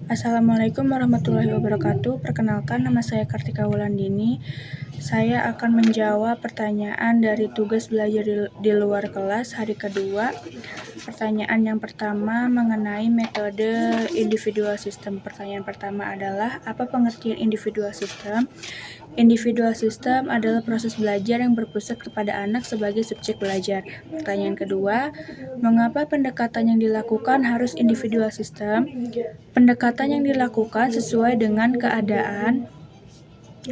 Assalamualaikum warahmatullahi wabarakatuh. Perkenalkan, nama saya Kartika Wulandini. Saya akan menjawab pertanyaan dari tugas belajar di luar kelas hari kedua. Pertanyaan yang pertama mengenai metode individual system. Pertanyaan pertama adalah, apa pengertian individual system? Individual system adalah proses belajar yang berpusat kepada anak sebagai subjek belajar. Pertanyaan kedua, mengapa pendekatan yang dilakukan harus individual system? Pendekatan yang dilakukan sesuai dengan keadaan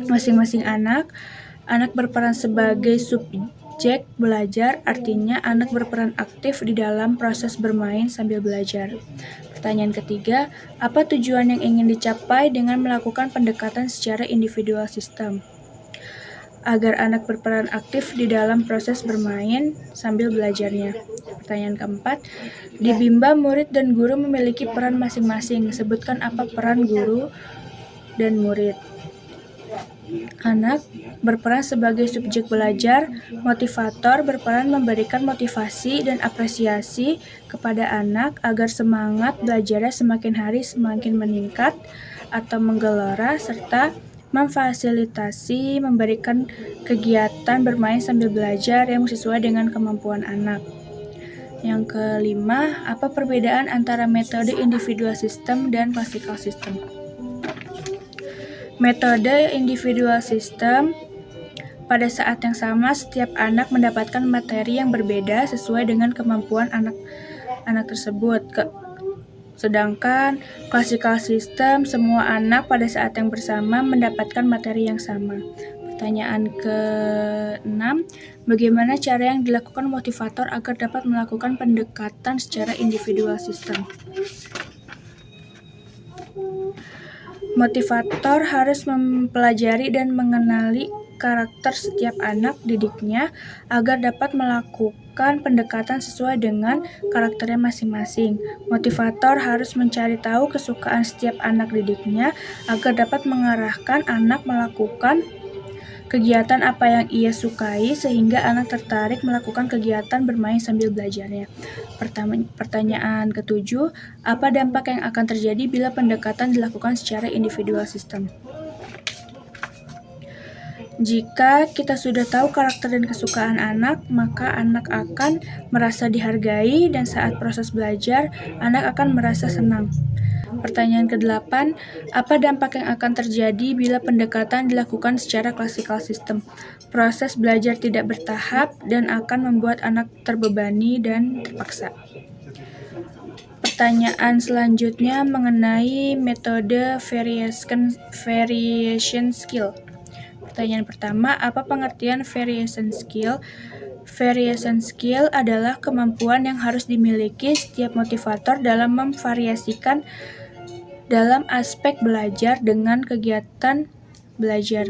masing-masing anak. Anak berperan sebagai subjek belajar, artinya anak berperan aktif di dalam proses bermain sambil belajar. Pertanyaan ketiga, apa tujuan yang ingin dicapai dengan melakukan pendekatan secara individual system? Agar anak berperan aktif di dalam proses bermain sambil belajarnya. Pertanyaan keempat, di Bimba murid dan guru memiliki peran masing-masing. Sebutkan apa peran guru dan murid. Anak berperan sebagai subjek belajar, motivator berperan memberikan motivasi dan apresiasi kepada anak agar semangat belajarnya semakin hari semakin meningkat atau menggelora, serta memfasilitasi memberikan kegiatan bermain sambil belajar yang sesuai dengan kemampuan anak. Yang kelima, apa perbedaan antara metode individual system dan classical system? Metode individual system, pada saat yang sama setiap anak mendapatkan materi yang berbeda sesuai dengan kemampuan anak tersebut. Sedangkan classical system, semua anak pada saat yang bersama mendapatkan materi yang sama. Pertanyaan ke-6, bagaimana cara yang dilakukan motivator agar dapat melakukan pendekatan secara individual system? Motivator harus mempelajari dan mengenali karakter setiap anak didiknya agar dapat melakukan pendekatan sesuai dengan karakternya masing-masing. Motivator harus mencari tahu kesukaan setiap anak didiknya agar dapat mengarahkan anak melakukan kegiatan apa yang ia sukai sehingga anak tertarik melakukan kegiatan bermain sambil belajarnya. Pertanyaan ke-7, apa dampak yang akan terjadi bila pendekatan dilakukan secara individual system? Jika kita sudah tahu karakter dan kesukaan anak, maka anak akan merasa dihargai dan saat proses belajar, anak akan merasa senang. Pertanyaan ke-8, apa dampak yang akan terjadi bila pendekatan dilakukan secara classical system? Proses belajar tidak bertahap dan akan membuat anak terbebani dan terpaksa. Pertanyaan selanjutnya mengenai metode variation skill. Pertanyaan pertama, apa pengertian variation skill? Variation skill adalah kemampuan yang harus dimiliki setiap motivator dalam memvariasikan dalam aspek belajar dengan kegiatan belajar.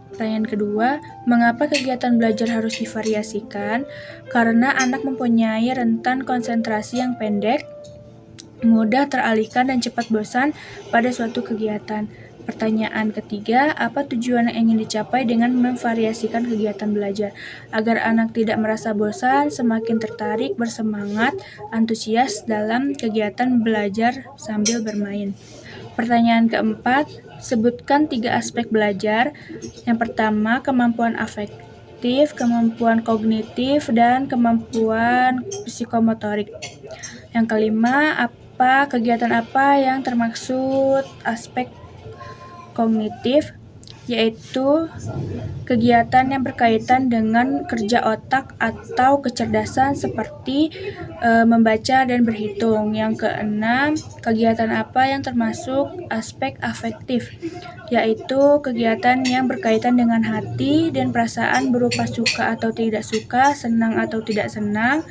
Pertanyaan kedua, mengapa kegiatan belajar harus divariasikan? Karena anak mempunyai rentan konsentrasi yang pendek, mudah teralihkan dan cepat bosan pada suatu kegiatan. Pertanyaan ketiga, apa tujuan yang ingin dicapai dengan memvariasikan kegiatan belajar? Agar anak tidak merasa bosan, semakin tertarik, bersemangat, antusias dalam kegiatan belajar sambil bermain. Pertanyaan keempat, sebutkan 3 aspek belajar. Yang pertama, kemampuan afektif, kemampuan kognitif, dan kemampuan psikomotorik. Yang kelima, kegiatan apa yang termaksud aspek kognitif, yaitu kegiatan yang berkaitan dengan kerja otak atau kecerdasan seperti membaca dan berhitung. Yang keenam, kegiatan apa yang termasuk aspek afektif, yaitu kegiatan yang berkaitan dengan hati dan perasaan berupa suka atau tidak suka, senang atau tidak senang,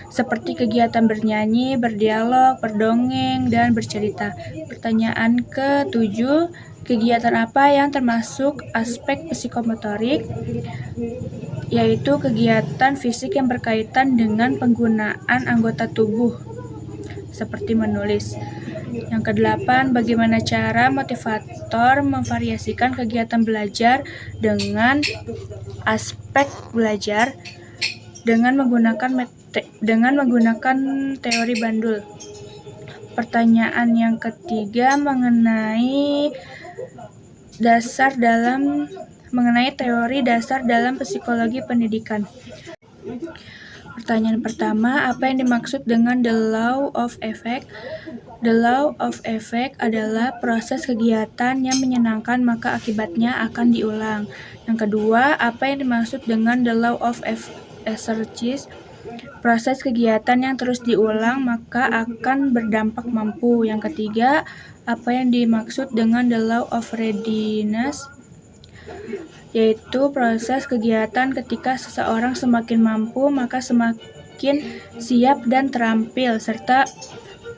seperti kegiatan bernyanyi, berdialog, berdongeng, dan bercerita. Pertanyaan ke-7, kegiatan apa yang termasuk aspek psikomotorik, yaitu kegiatan fisik yang berkaitan dengan penggunaan anggota tubuh, seperti menulis. Yang ke-8, bagaimana cara motivator memvariasikan kegiatan belajar dengan aspek belajar dengan menggunakan teori Bandul. Pertanyaan yang ketiga mengenai teori dasar dalam psikologi pendidikan. Pertanyaan pertama, apa yang dimaksud dengan the law of effect? The law of effect adalah proses kegiatan yang menyenangkan maka akibatnya akan diulang. Yang kedua, apa yang dimaksud dengan the law of exercise? Proses kegiatan yang terus diulang maka akan berdampak mampu. Yang ketiga, apa yang dimaksud dengan the law of readiness? Yaitu proses kegiatan ketika seseorang semakin mampu maka semakin siap dan terampil, serta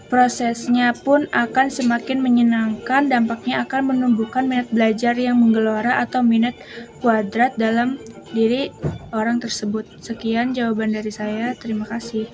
prosesnya pun akan semakin menyenangkan. Dampaknya akan menumbuhkan minat belajar yang menggelora atau minat kuadrat dalam diri orang tersebut. Sekian jawaban dari saya. Terima kasih.